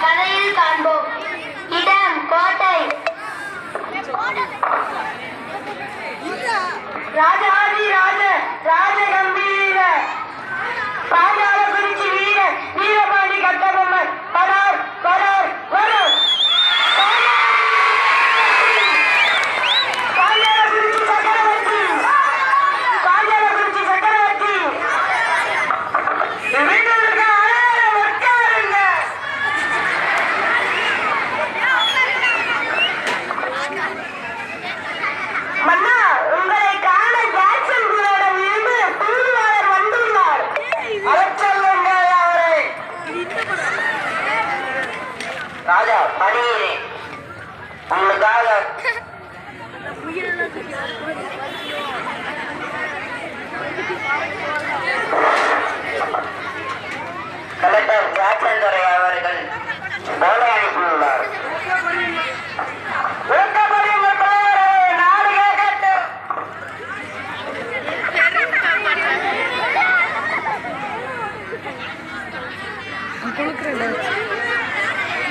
கதையில் காண்போம். இடம் கோட்டை. ராஜாதி ராஜ ராஜகம்பீர பாஞ்சாலகுறிச்சி வீர வீரபாண்டி கட்டபொம்மன் படார் படார் வரும். பாஞ்சாலகுறிச்சி சக்கரவர்த்தி பாஞ்சாலகுறிச்சி சக்கரவர்த்தி வீட்டுக்கு அனைவரும் உட்காருங்க. மன்னா, உங்களை காண ஜாக்சன் குருவிடம் இருந்து தூதுவாளர் வந்துள்ளார். அழைச்சொல்லுங்கள் அவரை. ராஜா, பணியிலே உங்களுக்காக கலெக்டர் ஜாக்சன் துரை அவர்கள் போல அனுப்பியுள்ளார்.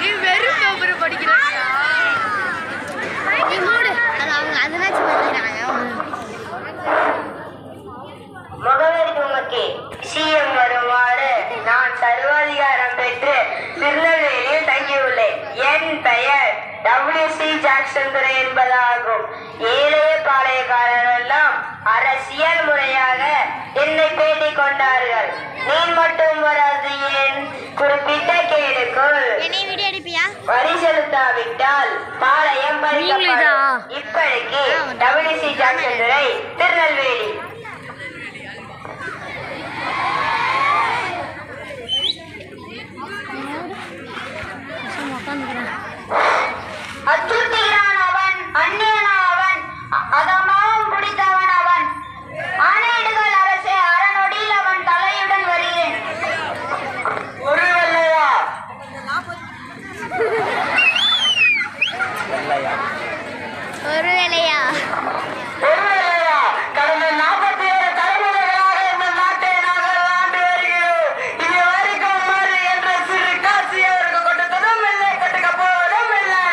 நீ வெறும் பேப்பர் படிக்கிறாயா? முகவரி உமக்கு சிஎம் வருமாறு நான் சர்வாதிகாரம் பெற்று திருநெல்வேலியில் தங்கியுள்ளேன். என் பெயர் WC ஜாக்சன் துரை என்பதாகும். ஏழைய பாளையக்காரரெல்லாம் அரசியல் முறையாக என்னை பேட்டி கொண்டார்கள். நீ மட்டும் வராது என் குறிப்பிட்ட கேடுக்குள் வரி செலுத்தாவிட்டால் பாளையம் பறிக்கப்படும். இப்படிக்கு WC ஜாக்சன் துரை, திருநெல்வேலி. அச்சுறுத்துகிறான் அவன், அந்நியனா அவன், அதமாவும் பிடித்தவன் அவன். ஆணையிடுகள் அரசே, அறநொடியில் அவன் தலையுடன் வருகிறேன். ஒரு வெள்ளையா கடந்த 47 தலைமுறைகளாக இந்த நாட்டை நாங்கள் ஆண்டு வருகிறோம். இது வரைக்கும் மாறு என்ற சிறு காட்சி அவருக்கு கொடுத்ததும் இல்லை, கட்டுக்க போவதும் இல்லை.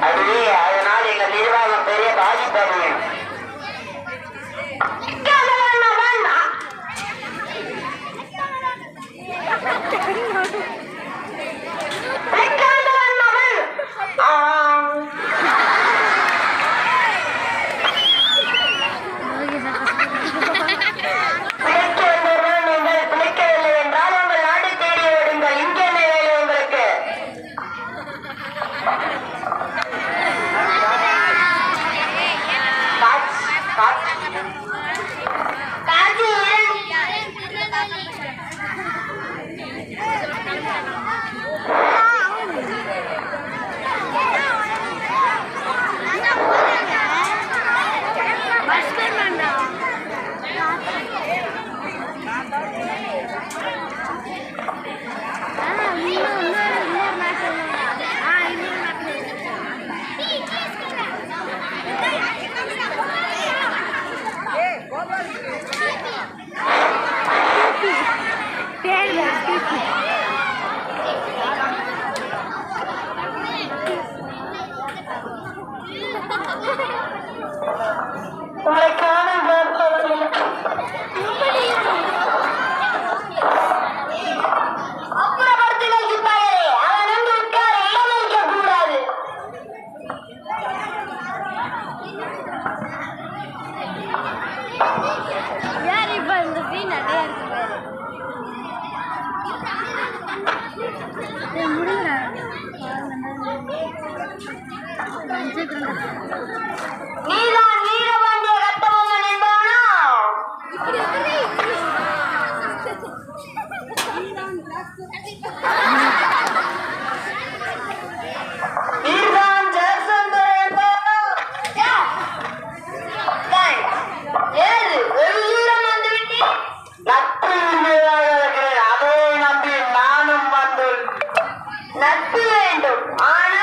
அதுவே அதனால் எங்கள் நிர்வாகம் பெரிய பாதிப்படையும். பிழைக்கவில்லை என்றால் உங்கள் நாடு தேடி ஓடுங்கள். இங்கே என்ன வேலை உங்களுக்கு? நீதான் வீரபாண்டிய கட்டபொம்மன் என்பவனா? நீதான் ஜாக்சன் துரை என்பவனா? ஏது ஒரு தூரம் வந்து விட்டேன். நட்பு உண்மையாக இருக்கிறேன். அதை நம்பி நானும் வந்துள்ளேன். நட்பு வேண்டும், ஆனால்